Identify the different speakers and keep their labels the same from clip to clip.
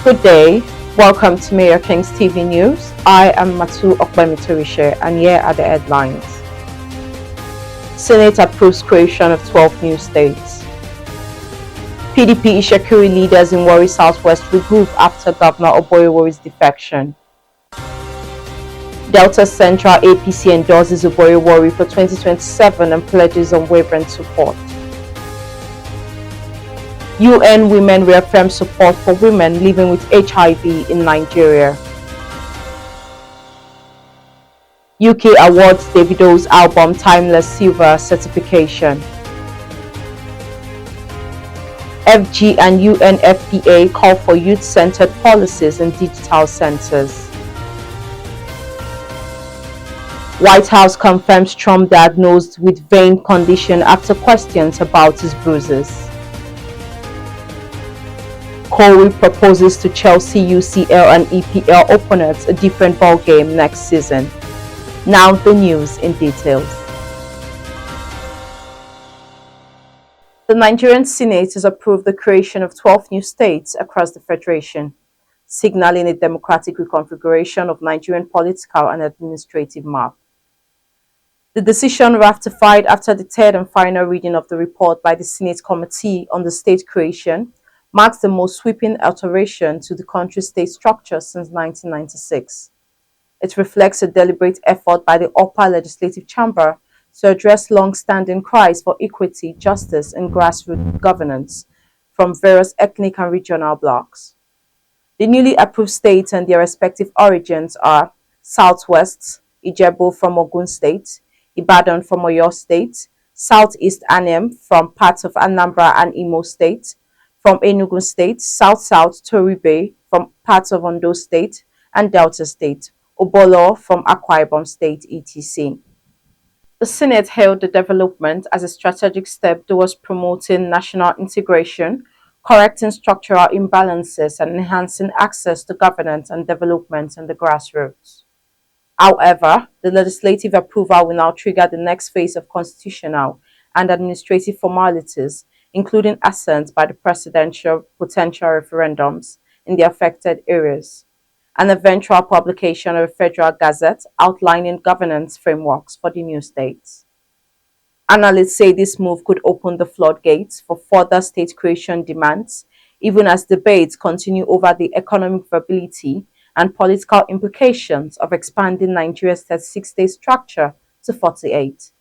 Speaker 1: Good day. Welcome to Mayor King's TV News. I am Matu Okbemitorishe and here are the headlines. Senate approves creation of 12 new states. PDP Itsekiri leaders in Warri Southwest regroup after Governor Oborevwori's defection. Delta Central APC endorses Oborevwori for 2027 and pledges unwavering support. UN Women reaffirm support for women living with HIV in Nigeria. UK awards Davido's album Timeless Silver certification. FG and UNFPA call for youth-centered policies in digital centers. White House confirms Trump diagnosed with vein condition after questions about his bruises. Corey proposes to Chelsea UCL and EPL opponents a different ballgame next season. Now the news in details. The Nigerian Senate has approved the creation of 12 new states across the Federation, signaling a democratic reconfiguration of Nigerian political and administrative map. The decision, ratified after the third and final reading of the report by the Senate Committee on the State Creation, marks the most sweeping alteration to the country's state structure since 1996. It reflects a deliberate effort by the upper legislative chamber to address long-standing cries for equity, justice, and grassroots governance from various ethnic and regional blocs. The newly approved states and their respective origins are Southwest, Ijebu from Ogun State, Ibadan from Oyo State, Southeast Anem from parts of Anambra and Imo State, from Enugu State, South-South Toribe from parts of Ondo State and Delta State, Obolo from Akwa Ibom State, etc. The Senate hailed the development as a strategic step towards promoting national integration, correcting structural imbalances, and enhancing access to governance and development in the grassroots. However, the legislative approval will now trigger the next phase of constitutional and administrative formalities, including assent by the presidential potential referendums in the affected areas, and eventual publication of a federal gazette outlining governance frameworks for the new states. Analysts say this move could open the floodgates for further state creation demands, even as debates continue over the economic viability and political implications of expanding Nigeria's 36-state structure to 48.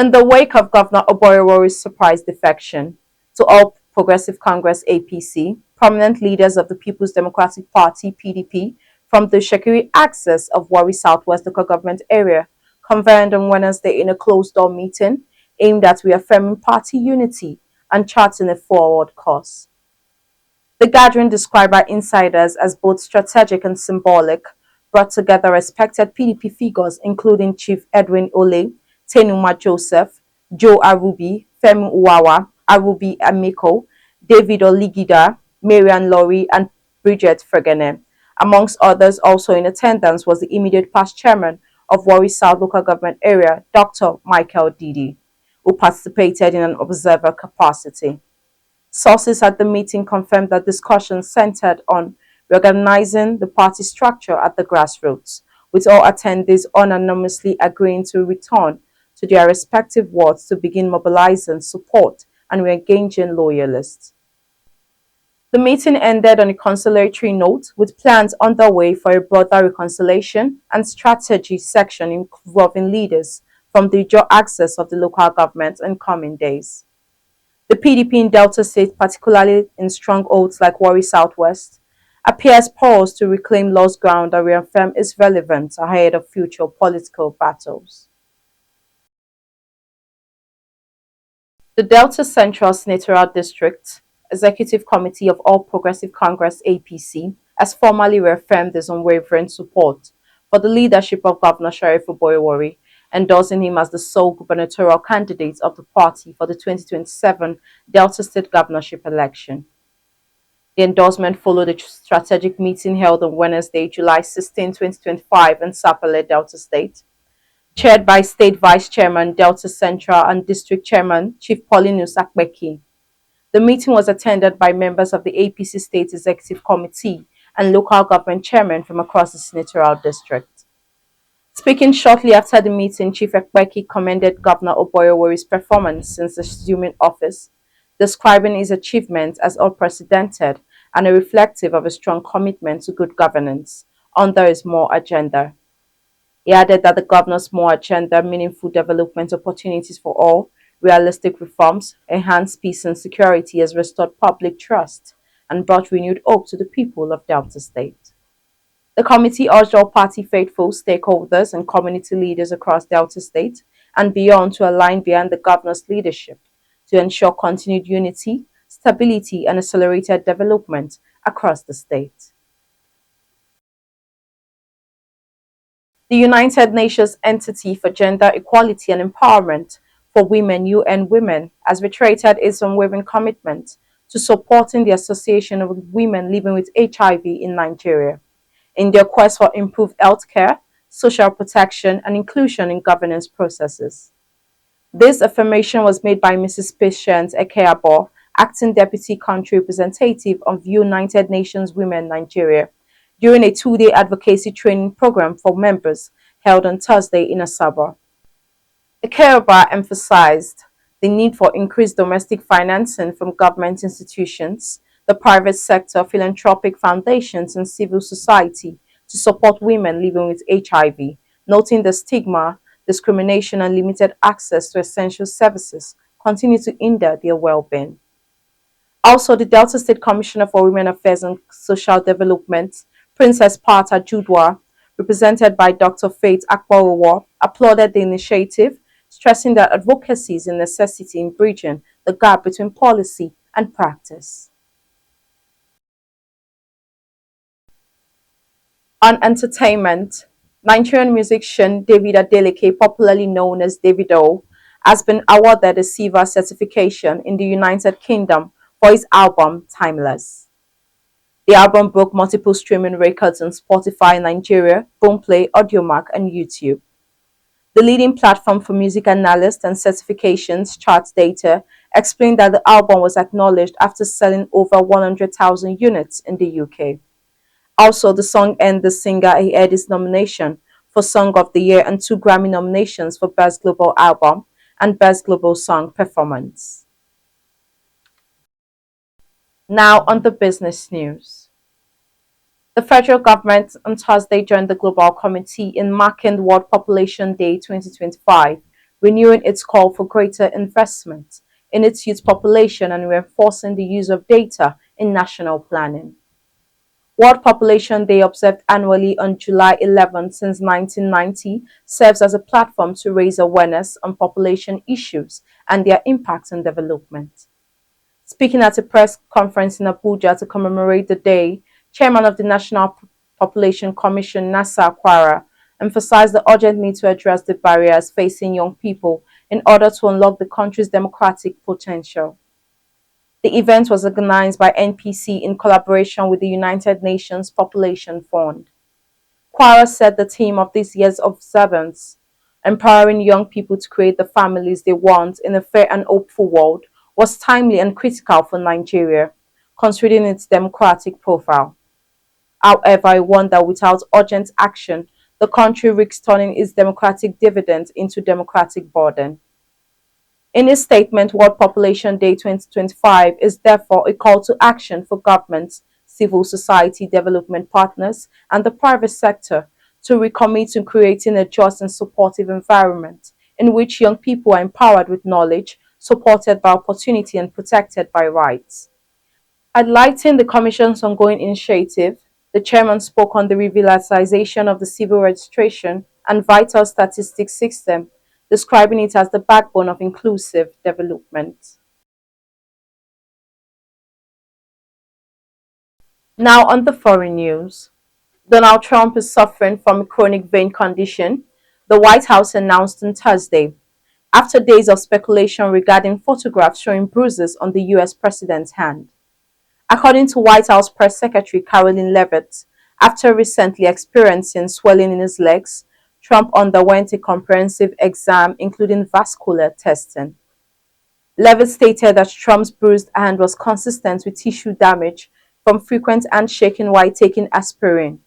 Speaker 1: In the wake of Governor Oborevwori's surprise defection to All Progressive Congress APC, prominent leaders of the People's Democratic Party PDP from the Itsekiri axis of Warri Southwest local government area convened on Wednesday in a closed-door meeting aimed at reaffirming party unity and charting a forward course. The gathering, described by insiders as both strategic and symbolic, brought together respected PDP figures including Chief Edwin Olley, Tenumah Joseph, Arubi, Femi Uwawah, Arubi Emiko, David Oligida, Marian Lori, and Bridget Fregene. Amongst others, also in attendance was the immediate past chairman of Warri South local government area, Dr. Michael Tidi, who participated in an observer capacity. Sources at the meeting confirmed that discussions centered on reorganizing the party structure at the grassroots, with all attendees unanimously agreeing to return to their respective wards to begin mobilizing support and re-engaging loyalists. The meeting ended on a consolatory note, with plans underway for a broader reconciliation and strategy section involving leaders from the dual axis of the local government in coming days. The PDP in Delta State, particularly in strongholds like Warri Southwest, appears poised to reclaim lost ground and reaffirm its relevance ahead of future political battles. The Delta Central Senatorial District Executive Committee of All Progressive Congress APC has formally reaffirmed its unwavering support for the leadership of Governor Sheriff Oborevwori, endorsing him as the sole gubernatorial candidate of the party for the 2027 Delta State governorship election. The endorsement followed a strategic meeting held on Wednesday, July 16, 2025 in Sapele, Delta State, chaired by State Vice Chairman, Delta Central and District Chairman, Chief Paulinus Akbeki. The meeting was attended by members of the APC State Executive Committee and local government chairmen from across the Senatorial district. Speaking shortly after the meeting, Chief Ekpeki commended Governor Oborevwori's performance since assuming office, describing his achievements as unprecedented and a reflective of a strong commitment to good governance under his more agenda. He added that the governor's more agenda, meaningful development opportunities for all, realistic reforms, enhanced peace and security has restored public trust and brought renewed hope to the people of Delta State. The committee urged all party faithful, stakeholders, and community leaders across Delta State and beyond to align behind the governor's leadership to ensure continued unity, stability, and accelerated development across the state. The United Nations Entity for Gender Equality and Empowerment for Women, UN Women, has reiterated its unwavering commitment to supporting the Association of Women Living with HIV in Nigeria in their quest for improved healthcare, social protection, and inclusion in governance processes. This affirmation was made by Mrs. Patience Ekeabo, Acting Deputy Country Representative of United Nations Women Nigeria, during a two-day advocacy training program for members held on Thursday in Asaba. Ekeaba emphasized the need for increased domestic financing from government institutions, the private sector, philanthropic foundations, and civil society to support women living with HIV, noting the stigma, discrimination, and limited access to essential services continue to hinder their well-being. Also, the Delta State Commissioner for Women Affairs and Social Development, Princess Parta Judwa, represented by Dr. Faith Akborowo, applauded the initiative, stressing that advocacy is a necessity in bridging the gap between policy and practice. On entertainment, Nigerian musician David Adeleke, popularly known as Davido, has been awarded a silver certification in the United Kingdom for his album Timeless. The album broke multiple streaming records on Spotify Nigeria, Boomplay, Audiomack, and YouTube. The leading platform for music analysts and certifications, Charts Data, explained that the album was acknowledged after selling over 100,000 units in the UK. Also, the song earned the singer a Eddie's nomination for Song of the Year and two Grammy nominations for Best Global Album and Best Global Song Performance. Now on the business news. The federal government on Thursday joined the Global Committee in marking World Population Day 2025, renewing its call for greater investment in its youth population and reinforcing the use of data in national planning. World Population Day, observed annually on July 11 since 1990, serves as a platform to raise awareness on population issues and their impact on development. Speaking at a press conference in Abuja to commemorate the day, Chairman of the National Population Commission, Nasa Kwara, emphasized the urgent need to address the barriers facing young people in order to unlock the country's democratic potential. The event was organized by NPC in collaboration with the United Nations Population Fund. Kwara said the theme of this year's observance, empowering young people to create the families they want in a fair and hopeful world, was timely and critical for Nigeria, considering its democratic profile. However, I warned that without urgent action, the country risks turning its democratic dividends into democratic burden. In his statement, World Population Day 2025 is therefore a call to action for governments, civil society, development partners, and the private sector to recommit to creating a just and supportive environment in which young people are empowered with knowledge, supported by opportunity, and protected by rights. Highlighting the Commission's ongoing initiative, the chairman spoke on the revitalization of the civil registration and vital statistics system, describing it as the backbone of inclusive development. Now on the foreign news. Donald Trump is suffering from a chronic vein condition, the White House announced on Thursday, after days of speculation regarding photographs showing bruises on the US president's hand. According to White House Press Secretary Caroline Leavitt, after recently experiencing swelling in his legs, Trump underwent a comprehensive exam including vascular testing. Levitt stated that Trump's bruised hand was consistent with tissue damage from frequent handshaking while taking aspirin,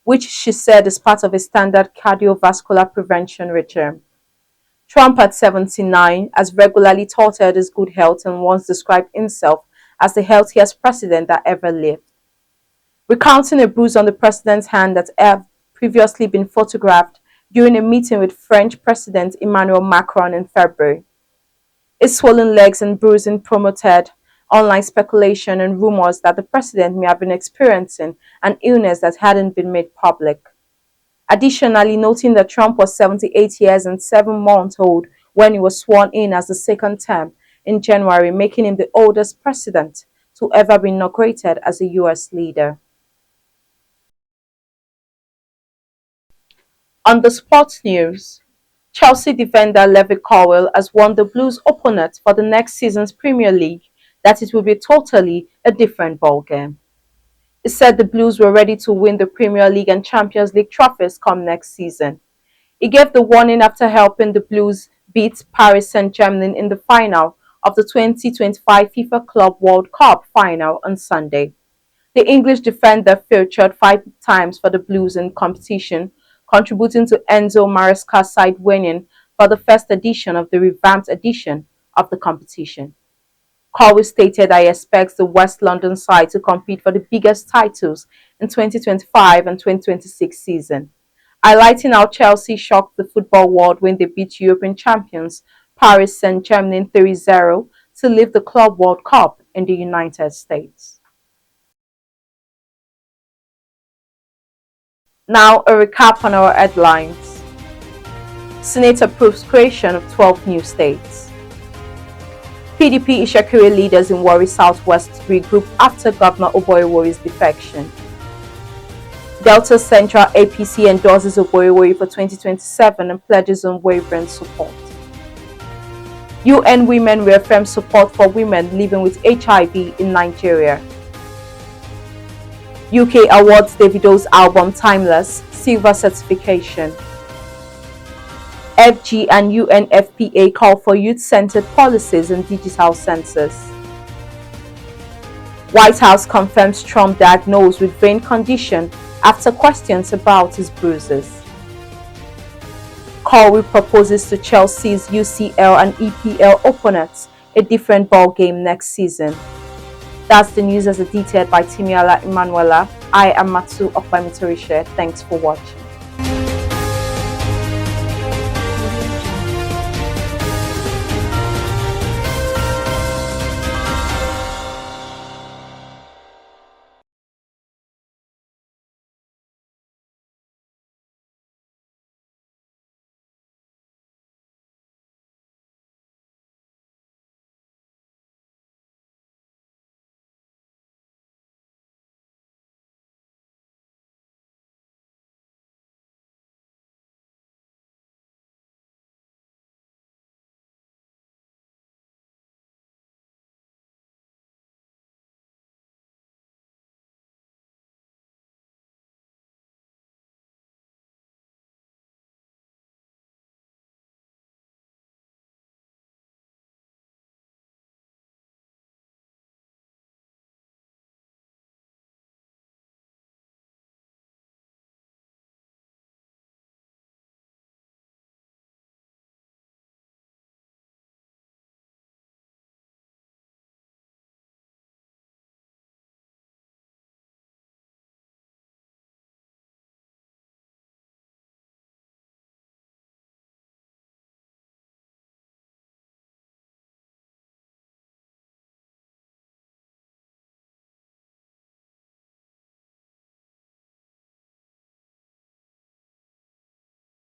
Speaker 1: which she said is part of a standard cardiovascular prevention regime. Trump, at 79, has regularly touted his good health and once described himself as the healthiest president that ever lived. Recounting a bruise on the president's hand that had previously been photographed during a meeting with French President Emmanuel Macron in February. His swollen legs and bruising promoted online speculation and rumors that the president may have been experiencing an illness that hadn't been made public. Additionally, noting that Trump was 78 years and 7 months old when he was sworn in as the second term in January, making him the oldest president to ever be inaugurated as a U.S. leader. On the sports news, Chelsea defender Levi Colwill has warned the Blues opponent for the next season's Premier League that it will be totally a different ballgame. He said the Blues were ready to win the Premier League and Champions League trophies come next season. He gave the warning after helping the Blues beat Paris Saint-Germain in the final of the 2025 FIFA Club World Cup final on Sunday. The English defender featured 5 times for the Blues in competition, contributing to Enzo Maresca's side winning for the first edition of the revamped edition of the competition. Colwill stated that he expects the West London side to compete for the biggest titles in 2025 and 2026 season, highlighting how Chelsea shocked the football world when they beat European champions Paris Saint-Germain 3-0 to lift the Club World Cup in the United States. Now a recap on our headlines. Senate approves creation of 12 new states. PDP Itsekiri leaders in Warri Southwest regroup after Governor Oborevwori's defection. Delta Central APC endorses Oborevwori for 2027 and pledges unwavering support. UN Women reaffirm support for women living with HIV in Nigeria. UK awards Davido's album Timeless silver certification. FG and UNFPA call for youth-centered policies and digital census. White House confirms Trump diagnosed with brain condition after questions about his bruises. Colwill proposes to Chelsea's UCL and EPL opponents a different ball game next season. That's the news as detailed by Timiala Emanuela. I am Matsu Okpamitorishe. Thanks for watching.